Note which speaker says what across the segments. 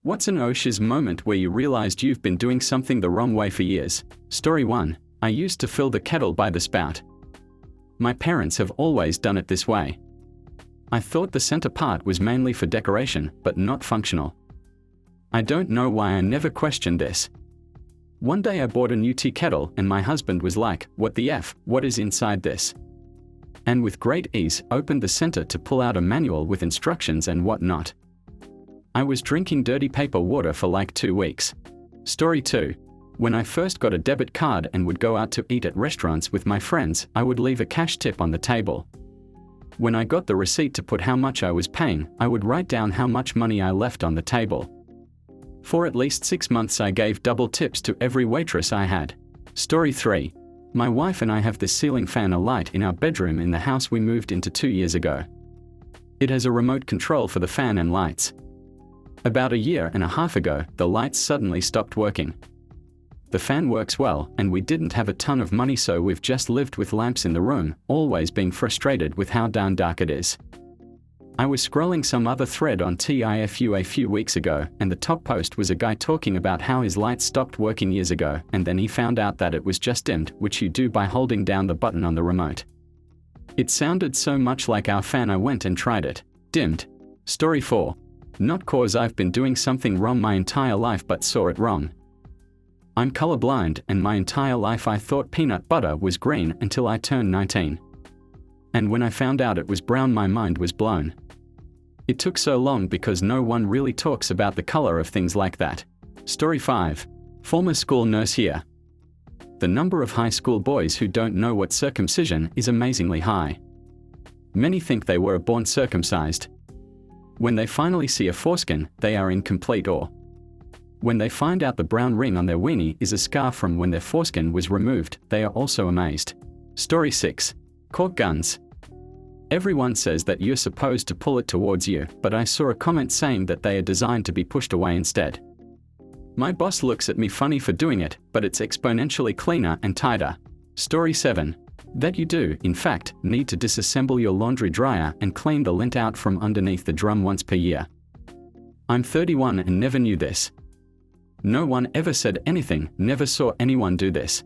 Speaker 1: What's an OSH's moment where you realized you've been doing something the wrong way for years? Story 1. I used to fill the kettle by the spout. My parents have always done it this way. I thought the center part was mainly for decoration, but not functional. I don't know why I never questioned this. One day I bought a new tea kettle and my husband was like, "What the F, what is inside this?" And with great ease, opened the center to pull out a manual with instructions and whatnot. I was drinking dirty paper water for like 2 weeks. Story 2. When I first got a debit card and would go out to eat at restaurants with my friends, I would leave a cash tip on the table. When I got the receipt to put how much I was paying, I would write down how much money I left on the table. For at least 6 months I gave double tips to every waitress I had. Story 3. My wife and I have this ceiling fan a light in our bedroom in the house we moved into 2 years ago. It has a remote control for the fan and lights. About a year and a half ago, the lights suddenly stopped working. The fan works well, and we didn't have a ton of money, so we've just lived with lamps in the room, always being frustrated with how darn dark it is. I was scrolling some other thread on TIFU a few weeks ago, and the top post was a guy talking about how his lights stopped working years ago, and then he found out that it was just dimmed, which you do by holding down the button on the remote. It sounded so much like our fan I went and tried it. Dimmed. Story 4. Not cause I've been doing something wrong my entire life but saw it wrong. I'm colorblind, and my entire life I thought peanut butter was green until I turned 19. And when I found out it was brown, my mind was blown. It took so long because no one really talks about the color of things like that. Story 5. Former school nurse here. The number of high school boys who don't know what circumcision is amazingly high. Many think they were born circumcised. When they finally see a foreskin, they are in complete awe. When they find out the brown ring on their weenie is a scar from when their foreskin was removed, they are also amazed. Story 6. Cork guns. Everyone says that you're supposed to pull it towards you, but I saw a comment saying that they are designed to be pushed away instead. My boss looks at me funny for doing it, but it's exponentially cleaner and tighter. Story 7. That you do, in fact, need to disassemble your laundry dryer and clean the lint out from underneath the drum once per year. I'm 31 and never knew this. No one ever said anything, never saw anyone do this.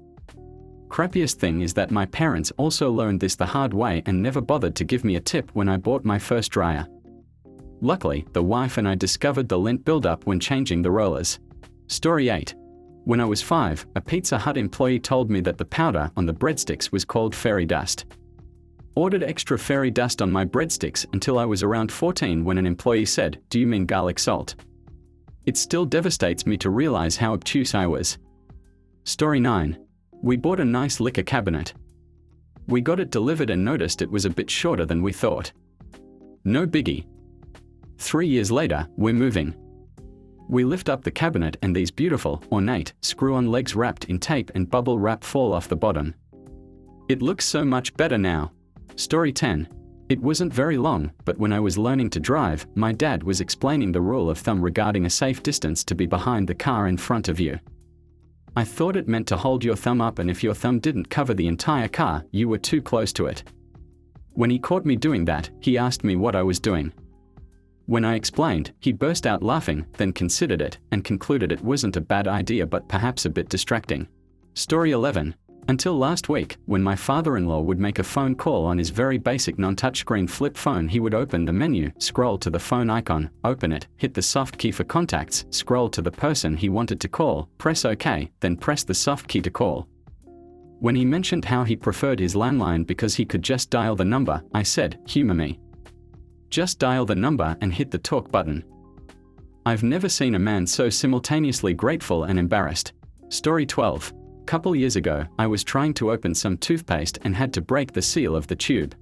Speaker 1: Crappiest thing is that my parents also learned this the hard way and never bothered to give me a tip when I bought my first dryer. Luckily, the wife and I discovered the lint buildup when changing the rollers. Story 8. When I was 5, a Pizza Hut employee told me that the powder on the breadsticks was called fairy dust. Ordered extra fairy dust on my breadsticks until I was around 14 when an employee said, "Do you mean garlic salt?" It still devastates me to realize how obtuse I was. Story 9. We bought a nice liquor cabinet. We got it delivered and noticed it was a bit shorter than we thought. No biggie. 3 years later, we're moving. We lift up the cabinet and these beautiful, ornate, screw-on legs wrapped in tape and bubble wrap fall off the bottom. It looks so much better now. Story 10. It wasn't very long, but when I was learning to drive, my dad was explaining the rule of thumb regarding a safe distance to be behind the car in front of you. I thought it meant to hold your thumb up, and if your thumb didn't cover the entire car, you were too close to it. When he caught me doing that, he asked me what I was doing. When I explained, he burst out laughing, then considered it, and concluded it wasn't a bad idea but perhaps a bit distracting. Story 11. Until last week, when my father-in-law would make a phone call on his very basic non-touchscreen flip phone, he would open the menu, scroll to the phone icon, open it, hit the soft key for contacts, scroll to the person he wanted to call, press OK, then press the soft key to call. When he mentioned how he preferred his landline because he could just dial the number, I said, "Humor me. Just dial the number and hit the talk button." I've never seen a man so simultaneously grateful and embarrassed. Story 12. Couple years ago, I was trying to open some toothpaste and had to break the seal of the tube.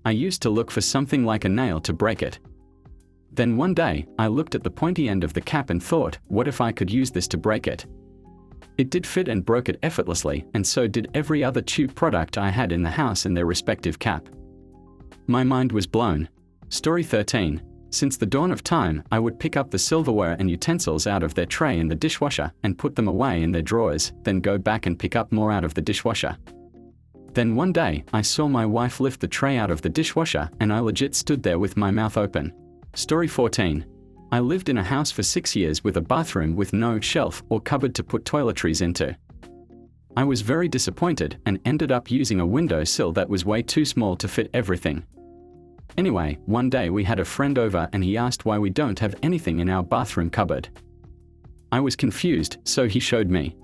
Speaker 1: I used to look for something like a nail to break it. Then one day, I looked at the pointy end of the cap and thought, what if I could use this to break it? It did fit and broke it effortlessly, and so did every other tube product I had in the house and their respective cap. My mind was blown. Story 13. Since the dawn of time, I would pick up the silverware and utensils out of their tray in the dishwasher and put them away in their drawers, then go back and pick up more out of the dishwasher. Then one day, I saw my wife lift the tray out of the dishwasher and I legit stood there with my mouth open. Story 14. I lived in a house for 6 years with a bathroom with no shelf or cupboard to put toiletries into. I was very disappointed and ended up using a windowsill that was way too small to fit everything. Anyway, one day we had a friend over and he asked why we don't have anything in our bathroom cupboard. I was confused, so he showed me.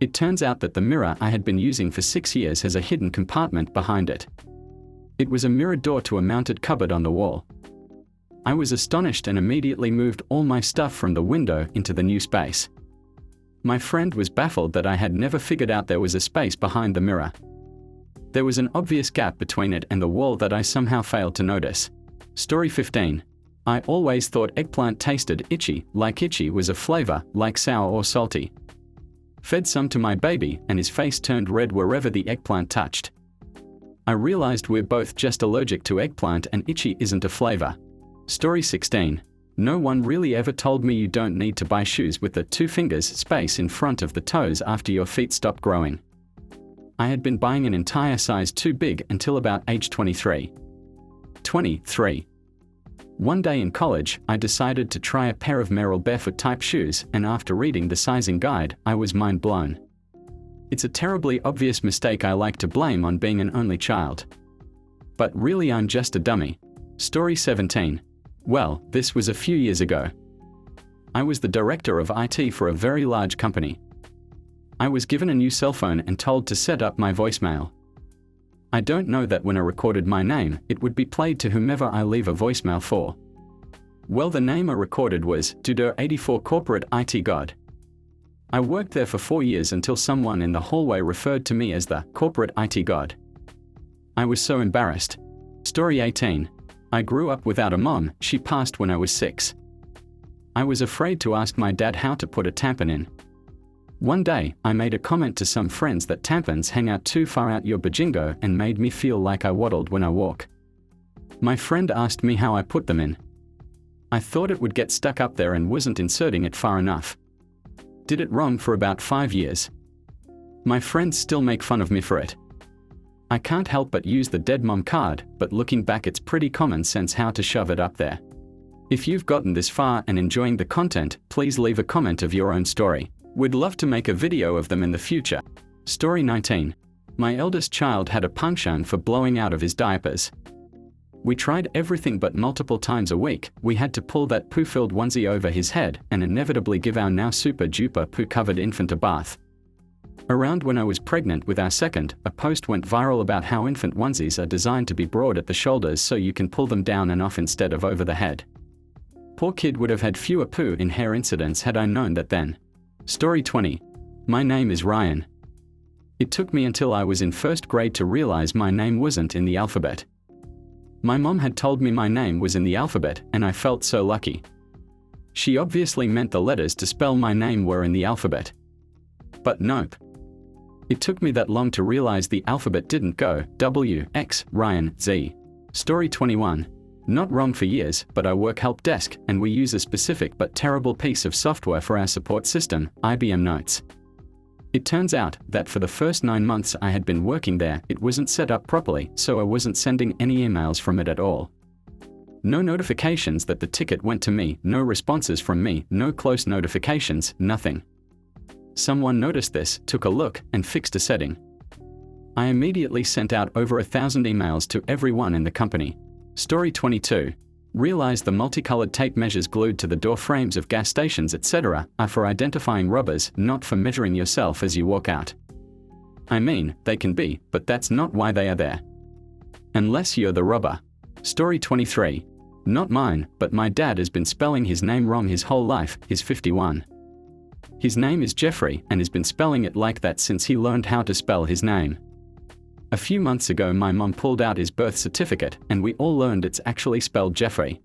Speaker 1: It turns out that the mirror I had been using for 6 years has a hidden compartment behind it. It was a mirror door to a mounted cupboard on the wall. I was astonished and immediately moved all my stuff from the window into the new space. My friend was baffled that I had never figured out there was a space behind the mirror. There was an obvious gap between it and the wall that I somehow failed to notice. Story 15. I always thought eggplant tasted itchy, like itchy was a flavor, like sour or salty. Fed some to my baby and his face turned red wherever the eggplant touched. I realized we're both just allergic to eggplant and itchy isn't a flavor. Story 16. No one really ever told me you don't need to buy shoes with the 2 fingers space in front of the toes after your feet stop growing. I had been buying an entire size too big until about age 23. 23. One day in college, I decided to try a pair of Merrell barefoot type shoes, and after reading the sizing guide, I was mind blown. It's a terribly obvious mistake I like to blame on being an only child. But really I'm just a dummy. Story 17. Well, this was a few years ago. I was the director of IT for a very large company. I was given a new cell phone and told to set up my voicemail. I don't know that when I recorded my name, it would be played to whomever I leave a voicemail for. Well, the name I recorded was Dudo84 Corporate IT God. I worked there for 4 years until someone in the hallway referred to me as the Corporate IT God. I was so embarrassed. Story 18. I grew up without a mom, she passed when I was 6. I was afraid to ask my dad how to put a tampon in. One day, I made a comment to some friends that tampons hang out too far out your bajingo and made me feel like I waddled when I walk. My friend asked me how I put them in. I thought it would get stuck up there and wasn't inserting it far enough. Did it wrong for about 5 years. My friends still make fun of me for it. I can't help but use the dead mom card, but looking back it's pretty common sense how to shove it up there. If you've gotten this far and enjoying the content, please leave a comment of your own story. We'd love to make a video of them in the future. Story 19. My eldest child had a penchant for blowing out of his diapers. We tried everything but multiple times a week, we had to pull that poo-filled onesie over his head and inevitably give our now super-duper poo-covered infant a bath. Around when I was pregnant with our second, a post went viral about how infant onesies are designed to be broad at the shoulders so you can pull them down and off instead of over the head. Poor kid would have had fewer poo in hair incidents had I known that then. Story 20. My name is Ryan. It took me until I was in 1st grade to realize my name wasn't in the alphabet. My mom had told me my name was in the alphabet and I felt so lucky. She obviously meant the letters to spell my name were in the alphabet. But nope. It took me that long to realize the alphabet didn't go W, X, Ryan, Z. Story 21. Not wrong for years, but I work help desk and we use a specific but terrible piece of software for our support system, IBM Notes. It turns out that for the first 9 months I had been working there, it wasn't set up properly, so I wasn't sending any emails from it at all. No notifications that the ticket went to me, no responses from me, no close notifications, nothing. Someone noticed this, took a look, and fixed a setting. I immediately sent out over 1,000 emails to everyone in the company. Story 22. Realize the multicolored tape measures glued to the door frames of gas stations etc. are for identifying robbers, not for measuring yourself as you walk out. I mean, they can be, but that's not why they are there. Unless you're the robber. Story 23. Not mine, but my dad has been spelling his name wrong his whole life, he's 51. His name is Jeffrey and has been spelling it like that since he learned how to spell his name. A few months ago my mom pulled out his birth certificate and we all learned it's actually spelled Jeffrey.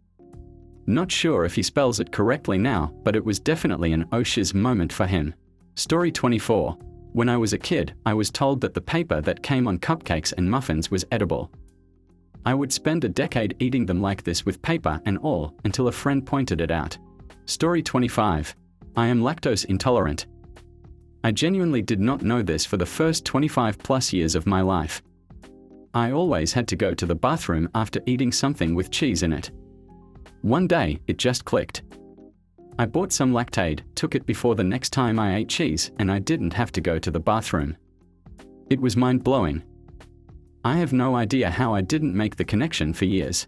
Speaker 1: Not sure if he spells it correctly now, but it was definitely an oh shiz moment for him. Story 24. When I was a kid, I was told that the paper that came on cupcakes and muffins was edible. I would spend a decade eating them like this with paper and all, until a friend pointed it out. Story 25. I am lactose intolerant. I genuinely did not know this for the first 25 plus years of my life. I always had to go to the bathroom after eating something with cheese in it. One day, it just clicked. I bought some Lactaid, took it before the next time I ate cheese, and I didn't have to go to the bathroom. It was mind-blowing. I have no idea how I didn't make the connection for years.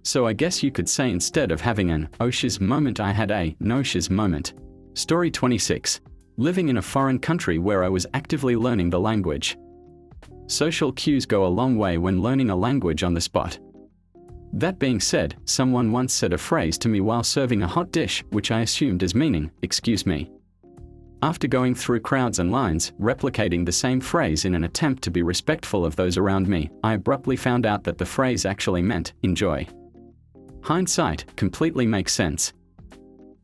Speaker 1: So I guess you could say instead of having an oh shiz moment, I had a no shiz moment. Story 26. Living in a foreign country where I was actively learning the language. Social cues go a long way when learning a language on the spot. That being said, someone once said a phrase to me while serving a hot dish, which I assumed as meaning, "Excuse me." After going through crowds and lines, replicating the same phrase in an attempt to be respectful of those around me, I abruptly found out that the phrase actually meant, enjoy. Hindsight completely makes sense.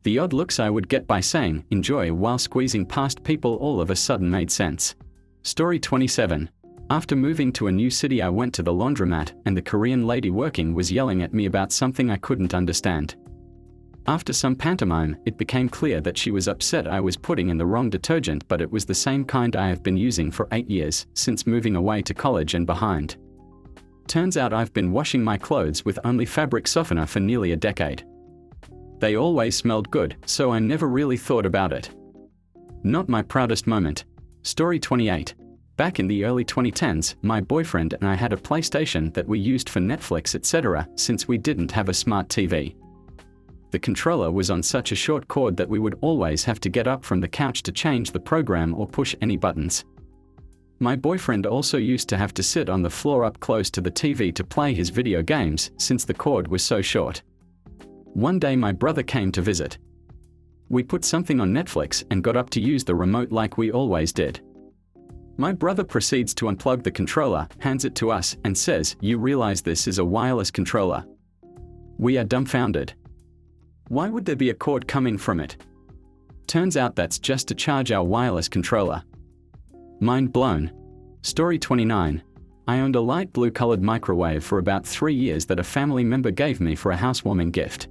Speaker 1: The odd looks I would get by saying, enjoy, while squeezing past people all of a sudden made sense. Story 27. After moving to a new city, I went to the laundromat, and the Korean lady working was yelling at me about something I couldn't understand. After some pantomime, it became clear that she was upset I was putting in the wrong detergent, but it was the same kind I have been using for 8 years, since moving away to college and behind. Turns out I've been washing my clothes with only fabric softener for nearly a decade. They always smelled good, so I never really thought about it. Not my proudest moment. Story 28. Back in the early 2010s, my boyfriend and I had a PlayStation that we used for Netflix, etc., since we didn't have a smart TV. The controller was on such a short cord that we would always have to get up from the couch to change the program or push any buttons. My boyfriend also used to have to sit on the floor up close to the TV to play his video games, since the cord was so short. One day my brother came to visit. We put something on Netflix and got up to use the remote like we always did. My brother proceeds to unplug the controller, hands it to us, and says, "You realize this is a wireless controller?" We are dumbfounded. Why would there be a cord coming from it? Turns out that's just to charge our wireless controller. Mind blown. Story 29. I owned a light blue colored microwave for about 3 years that a family member gave me for a housewarming gift.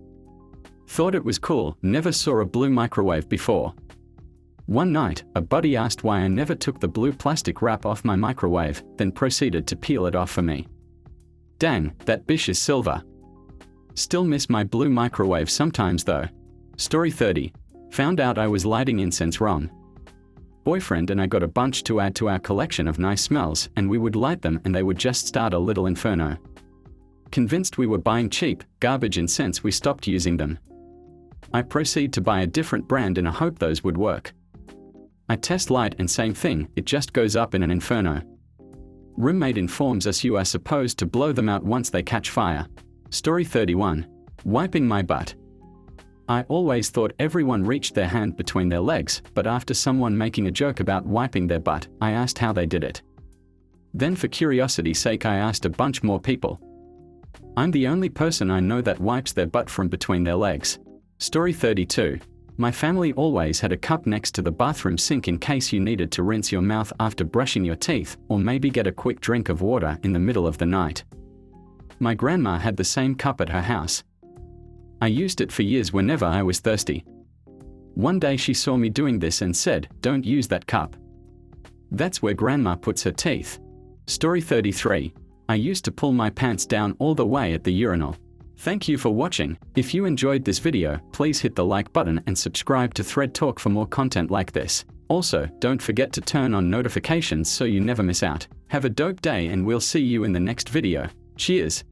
Speaker 1: Thought it was cool, never saw a blue microwave before. One night, a buddy asked why I never took the blue plastic wrap off my microwave, then proceeded to peel it off for me. Dang, that bish is silver. Still miss my blue microwave sometimes though. Story 30. Found out I was lighting incense wrong. Boyfriend and I got a bunch to add to our collection of nice smells, and we would light them and they would just start a little inferno. Convinced we were buying cheap, garbage incense, we stopped using them. I proceed to buy a different brand in a hope those would work. I test light and same thing, it just goes up in an inferno. Roommate informs us you are supposed to blow them out once they catch fire. Story 31. Wiping my butt. I always thought everyone reached their hand between their legs, but after someone making a joke about wiping their butt, I asked how they did it. Then for curiosity's sake I asked a bunch more people. I'm the only person I know that wipes their butt from between their legs. Story 32. My family always had a cup next to the bathroom sink in case you needed to rinse your mouth after brushing your teeth, or maybe get a quick drink of water in the middle of the night. My grandma had the same cup at her house. I used it for years whenever I was thirsty. One day she saw me doing this and said, "Don't use that cup. That's where grandma puts her teeth." Story 33. I used to pull my pants down all the way at the urinal. Thank you for watching. If you enjoyed this video, please hit the like button and subscribe to Thread Talk for more content like this. Also, don't forget to turn on notifications so you never miss out. Have a dope day and we'll see you in the next video. Cheers!